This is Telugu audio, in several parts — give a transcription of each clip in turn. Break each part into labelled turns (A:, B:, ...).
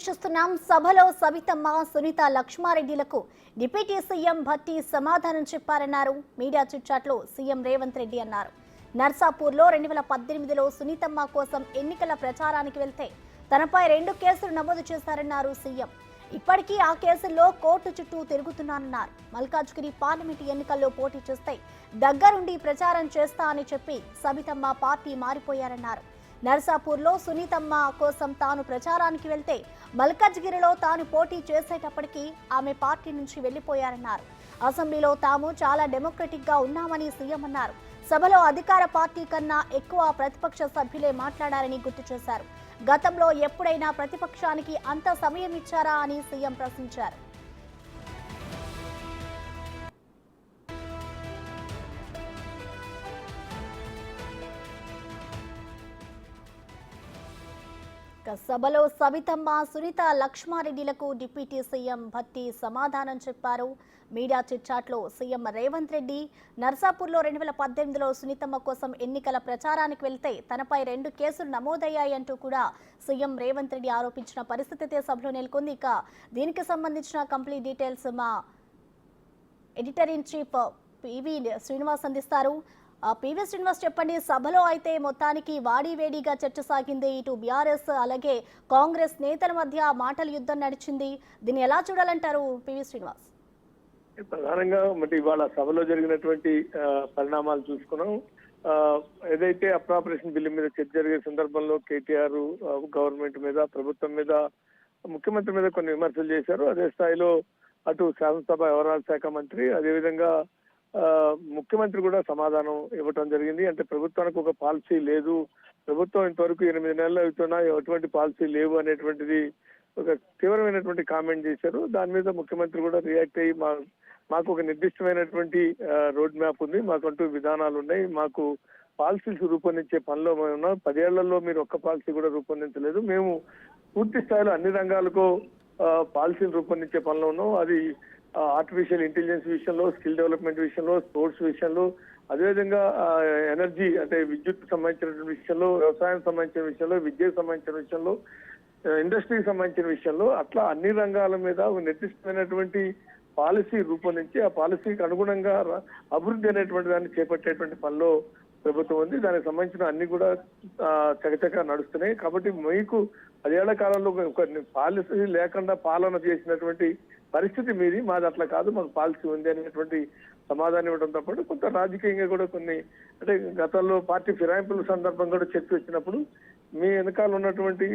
A: వీక్షిస్తున్నాం. సభలో సవితమ్మ, సునీత లక్ష్మారెడ్డిలకు డిప్యూటీ సీఎం భట్టి సమాధానం చెప్పారన్నారు. మీడియా చిట్చాట్లో సీఎం రేవంత్ రెడ్డి అన్నారు. నర్సాపూర్లో 2018లో సునీతమ్మ కోసం ఎన్నికల ప్రచారానికి వెళ్తే తనపై 2 కేసులు నమోదు చేశారన్నారు సీఎం. ఇప్పటికీ ఆ కేసుల్లో కోర్టు చుట్టూ తిరుగుతున్నానన్నారు. మల్కాజ్గిరి పార్లమెంటు ఎన్నికల్లో పోటీ చేస్తే దగ్గరుండి ప్రచారం చేస్తా అని చెప్పి సవితమ్మ పార్టీ మారిపోయారన్నారు. నర్సాపూర్లో సునీతమ్మ కోసం తాను ప్రచారానికి వెళ్తే మల్కాజ్గిరిలో తాను పోటీ చేసేటప్పటికీ ఆమె పార్టీ నుంచి వెళ్లిపోయారన్నారు. అసెంబ్లీలో తాము చాలా డెమోక్రటిక్ గా ఉన్నామని సీఎం అన్నారు. సభలో అధికార పార్టీ కన్నా ఎక్కువ ప్రతిపక్ష సభ్యులే మాట్లాడారని గుర్తు చేశారు. గతంలో ఎప్పుడైనా ప్రతిపక్షానికి అంత సమయం ఇచ్చారా అని సీఎం ప్రశ్నించారు. సభలో సవితమ్మ, సునీత లక్ష్మారెడ్డిలకు డిప్యూటీ సీఎం భట్టి సమాధానం చెప్పారు. మీడియా చిట్చాట్లో సీఎం రేవంత్ రెడ్డి నర్సాపూర్లో 2018లో సునీతమ్మ కోసం ఎన్నికల ప్రచారానికి వెళ్తే తనపై 2 కేసులు నమోదయ్యాయంటూ కూడా సీఎం రేవంత్ రెడ్డి ఆరోపించిన పరిస్థితి సభలో నెలకొంది. ఇక దీనికి సంబంధించిన కంప్లీట్ డీటెయిల్స్ మా editor in chief PV Srinivas అందిస్తారు. పివి శ్రీనివాస్, చెప్పండి. సభలో అయితే మొత్తానికి వాడివేడిగా చర్చ సాగింది. ఇటు బీఆర్ఎస్ అలాగే కాంగ్రెస్ నేతల మధ్య మాటల యుద్ధం నడిచింది. దీన్ని ఎలా చూడాలంటారు పివి శ్రీనివాస్?
B: ప్రధానంగా మరి ఇవాళ సభలో జరిగినటువంటి పరిణామాలు చూసుకున్నాం. ఏదైతే అప్రాపరేషన్ బిల్లు మీద చర్చ జరిగే సందర్భంలో కేటీఆర్ గవర్నమెంట్ మీద, ప్రభుత్వం మీద, ముఖ్యమంత్రి మీద కొన్ని విమర్శలు చేశారు. అదే స్థాయిలో అటు శాసనసభ వ్యవహారాల శాఖ మంత్రి, అదేవిధంగా ముఖ్యమంత్రి కూడా సమాధానం ఇవ్వటం జరిగింది. అంటే ప్రభుత్వానికి ఒక పాలసీ లేదు, ప్రభుత్వం ఇంతవరకు 8 నెలలు అవుతున్నా ఎటువంటి పాలసీ లేవు అనేటువంటిది ఒక తీవ్రమైనటువంటి కామెంట్ చేశారు. దాని మీద ముఖ్యమంత్రి కూడా రియాక్ట్ అయ్యి మాకు ఒక నిర్దిష్టమైనటువంటి రోడ్ మ్యాప్ ఉంది, మాకంటూ విధానాలు ఉన్నాయి, మాకు పాలసీస్ రూపొందించే పనిలో మేము ఉన్నాం. 10 ఏళ్లలో మీరు ఒక్క పాలసీ కూడా రూపొందించలేదు, మేము పూర్తి స్థాయిలో అన్ని రంగాలకు పాలసీలు రూపొందించే పనిలో ఉన్నాం. అది ఆర్టిఫిషియల్ ఇంటెలిజెన్స్ విషయంలో, స్కిల్ డెవలప్మెంట్ విషయంలో, స్పోర్ట్స్ విషయంలో, అదేవిధంగా ఎనర్జీ అంటే విద్యుత్ సంబంధించిన విషయంలో, వ్యవసాయం సంబంధించిన విషయంలో, విద్యకు సంబంధించిన విషయంలో, ఇండస్ట్రీకి సంబంధించిన విషయంలో, అట్లా అన్ని రంగాల మీద నిర్దిష్టమైనటువంటి పాలసీ రూపొందించి ఆ పాలసీకి అనుగుణంగా అభివృద్ధి అనేటువంటి దాన్ని చేపట్టేటువంటి పనిలో ప్రభుత్వం ఉంది. దానికి సంబంధించిన అన్ని కూడా చకచకా నడుస్తున్నాయి. కాబట్టి మీకు 10 ఏళ్ల కాలంలో ఒక పాలసీ లేకుండా పాలన చేసినటువంటి పరిస్థితి మీది, మాది అట్లా కాదు, మాకు పాలసీ ఉంది అనేటువంటి సమాధానం ఇవ్వడంతో పాటు కొంత రాజకీయంగా కూడా కొన్ని అంటే గతంలో పార్టీ ఫిరాయింపుల సందర్భం కూడా చర్చ వచ్చినప్పుడు మీ వెనకాల ఉన్నటువంటి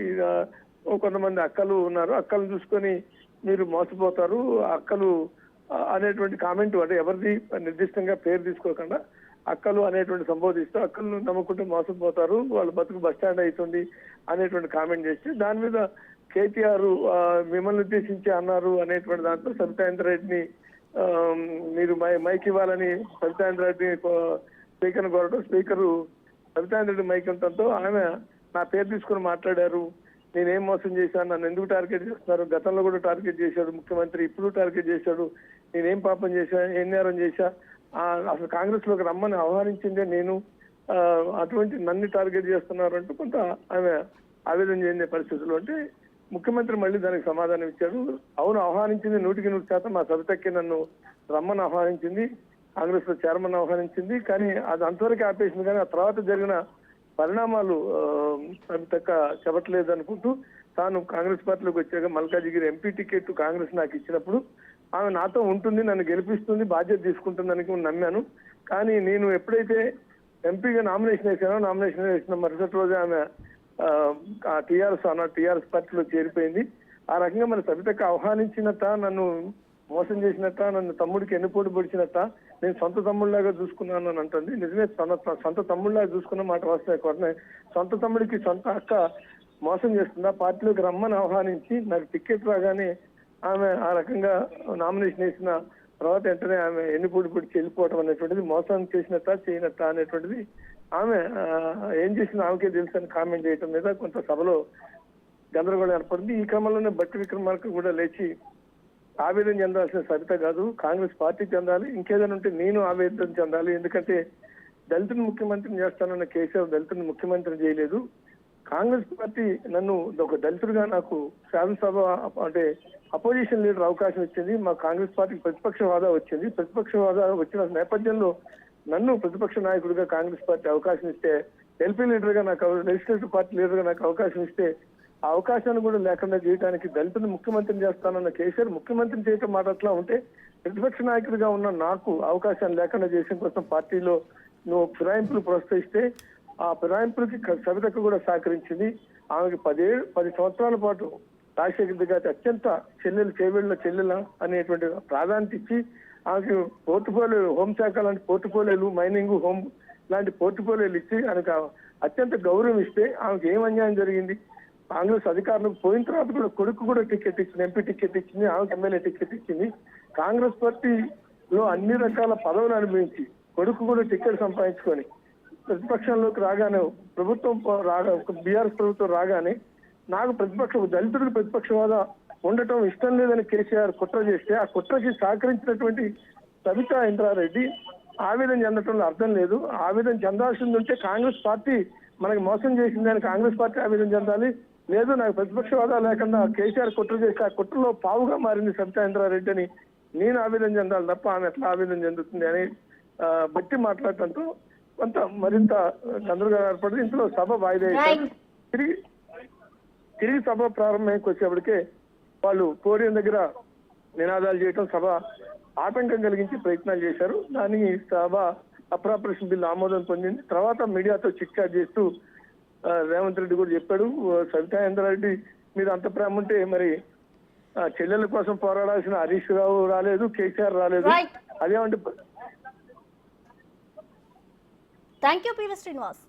B: కొంతమంది అక్కలు ఉన్నారు, అక్కలను చూసుకొని మీరు మోసపోతారు, అక్కలు అనేటువంటి కామెంట్, అంటే ఎవరిది నిర్దిష్టంగా పేరు తీసుకోకుండా అక్కలు అనేటువంటి సంబోధిస్తూ అక్కలను నమ్ముకుంటే మోసపోతారు, వాళ్ళ బతుకు బస్టాండ్ అవుతుంది అనేటువంటి కామెంట్ చేసి దాని మీద కేటీఆర్ మిమ్మల్ని ఉద్దేశించి అన్నారు అనేటువంటి దాంట్లో సబితాంద్ర రెడ్డిని మీరు మైక్ ఇవ్వాలని సబితాంద్ర రెడ్డిని స్పీకర్ని కోరడం, స్పీకరు సబితాంద్ర రెడ్డి మైక్ ఉండటంతో ఆమె నా పేరు తీసుకుని మాట్లాడారు, నేనేం మోసం చేశాను, నన్ను ఎందుకు టార్గెట్ చేస్తున్నారు, గతంలో కూడా టార్గెట్ చేశాడు ముఖ్యమంత్రి, ఇప్పుడు టార్గెట్ చేశాడు, నేనేం పాపం చేశా, ఏం నేరం చేశా, అసలు కాంగ్రెస్ లోకి రమ్మని ఆహ్వానించిందే నేను, అటువంటి నన్ను టార్గెట్ చేస్తున్నారు అంటూ కొంత ఆమె ఆవేదన చెందే పరిస్థితులు. అంటే ముఖ్యమంత్రి మళ్ళీ దానికి సమాధానం ఇచ్చారు. అవును, ఆహ్వానించింది 100% మా సబితకి నన్ను రమ్మని ఆహ్వానించింది, కాంగ్రెస్ లో చైర్మన్ ఆహ్వానించింది, కానీ అది అంతవరకు ఆపేసింది. కానీ ఆ తర్వాత జరిగిన పరిణామాలు సబితక్క చెప్పట్లేదు అనుకుంటూ తాను కాంగ్రెస్ పార్టీలోకి వచ్చాక మల్కాజిగిరి ఎంపీ టికెట్ కాంగ్రెస్ నాకు ఇచ్చినప్పుడు ఆమె నాతో ఉంటుంది, నన్ను గెలిపిస్తుంది, బాధ్యత తీసుకుంటుందని నమ్మాను. కానీ నేను ఎప్పుడైతే ఎంపీగా నామినేషన్ వేసానో, నామినేషన్ వేసిన మరుసటి రోజే ఆమె టీఆర్ఎస్ పార్టీలో చేరిపోయింది. ఆ రకంగా మన సబితక్క ఆహ్వానించినట్ట, నన్ను మోసం చేసినట్ట, నన్ను తమ్ముడికి ఎన్నుపోటు పొడిచినట్ట, నేను సొంత తమ్ముళ్ళలాగా చూసుకున్నాను అని అంటుంది. నిజమే, సొంత తమ్ముళ్ళలాగా చూసుకున్న మాట వస్తాయి. సొంత తమ్ముడికి సొంత అక్క మోసం చేస్తుందా? పార్టీలోకి రమ్మని ఆహ్వానించి నాకు టికెట్ రాగానే ఆమె ఆ రకంగా నామినేషన్ వేసిన తర్వాత వెంటనే ఆమె ఎన్నిపోటు పొడిచి వెళ్ళిపోవటం అనేటువంటిది మోసం చేసినట్ట చేయనట్ట అనేటువంటిది ఆమె ఏం చేసిన ఆమెకే తెలుసు అని కామెంట్ చేయటం మీద కొంత సభలో గందరగోళం ఏర్పడింది. ఈ క్రమంలోనే బట్టి విక్రమార్క కూడా లేచి ఆవేదన చెందాల్సిన సబిత కాదు, కాంగ్రెస్ పార్టీ చెందాలి, ఇంకేదైనా ఉంటే నేను ఆవేదన చెందాలి, ఎందుకంటే దళితుని ముఖ్యమంత్రిని చేస్తానన్న కేసీఆర్ దళితుని ముఖ్యమంత్రిని చేయలేదు, కాంగ్రెస్ పార్టీ నన్ను ఒక దళితుడిగా నాకు శాసనసభ అంటే అపోజిషన్ లీడర్ అవకాశం ఇచ్చింది. మా కాంగ్రెస్ పార్టీకి ప్రతిపక్ష హోదా వచ్చింది. ప్రతిపక్ష హోదా వచ్చిన నేపథ్యంలో నన్ను ప్రతిపక్ష నాయకుడిగా కాంగ్రెస్ పార్టీ అవకాశం ఇస్తే, ఎల్పీ లీడర్ గా నాకు, లెజిస్లేటివ్ పార్టీ లీడర్ గా నాకు అవకాశం ఇస్తే, ఆ అవకాశాన్ని కూడా లేకుండా చేయడానికి దళితుని ముఖ్యమంత్రిని చేస్తానన్న కేసీఆర్ ముఖ్యమంత్రిని చేయటం మాట అట్లా ఉంటే, ప్రతిపక్ష నాయకుడిగా ఉన్న నాకు అవకాశాన్ని లేకుండా చేసిన కోసం పార్టీలో నువ్వు ఫిరాయింపులు ప్రోత్సహిస్తే, ఆ ఫిరాయింపులకి సవితకు కూడా సహకరించింది. ఆమెకి 10 సంవత్సరాల పాటు రాజశేఖర్ గారి అత్యంత చెల్లెళ్ళ చెల్లెల అనేటువంటి ప్రాధాన్యత ఇచ్చి, ఆమెకు పోర్టుఫోలియో, హోంశాఖ లాంటి పోర్టుఫోలియోలు, మైనింగ్, హోమ్ లాంటి పోర్టుఫోలియోలు ఇచ్చి ఆమెకు అత్యంత గౌరవం ఇస్తే ఆమెకు ఏం అన్యాయం జరిగింది? కాంగ్రెస్ అధికారులకు పోయిన తర్వాత కూడా కొడుకు కూడా టికెట్ ఇచ్చింది, ఎంపీ టికెట్ ఇచ్చింది, ఆమెకు ఎమ్మెల్యే టికెట్ ఇచ్చింది. కాంగ్రెస్ పార్టీలో అన్ని రకాల పదవులు అనుభవించి కొడుకు కూడా టికెట్ సంపాదించుకొని ప్రతిపక్షంలోకి రాగానే, బీఆర్ఎస్ ప్రభుత్వం రాగానే నాకు దళితుడికి ప్రతిపక్ష హోదా ఉండటం ఇష్టం లేదని కేసీఆర్ కుట్ర చేస్తే, ఆ కుట్రకి సహకరించినటువంటి సబితా ఇంద్రారెడ్డి ఆవేదన చెందటంలో అర్థం లేదు. ఆవేదన చెందాల్సింది ఉంటే కాంగ్రెస్ పార్టీ మనకి మోసం చేసిందని కాంగ్రెస్ పార్టీ ఆవేదన చెందాలి. లేదు, నాకు ప్రతిపక్ష హోదా లేకుండా కేసీఆర్ కుట్ర చేస్తే ఆ కుట్రలో పావుగా మారింది సబితా ఇంద్రారెడ్డి అని నేను ఆవేదన చెందాలి తప్ప ఆమె ఎట్లా ఆవేదన చెందుతుంది అని బట్టి మాట్లాడటంతో కొంత మరింత గందరగోళం ఏర్పడింది. ఇంట్లో సభ వాయిదా వేశారు. తిరిగి సభ ప్రారంభానికి వచ్చేప్పటికే వాళ్ళు పోడియం దగ్గర నినాదాలు చేయటం, సభ ఆటంకం కలిగించి ప్రయత్నాలు చేశారు. దానికి సభ అప్రాపరేషన్ బిల్లు ఆమోదం పొందింది. తర్వాత మీడియాతో చిట్ చాట్ చేస్తూ రేవంత్ రెడ్డి కూడా చెప్పాడు, సబితా ఇంద్రారెడ్డి మీద అంత ప్రేమ ఉంటే మరి చెల్లెల కోసం పోరాడాల్సిన హరీష్ రావు రాలేదు, కేసీఆర్ రాలేదు, అదేమంటే.
A: Thank you PV Srinivas.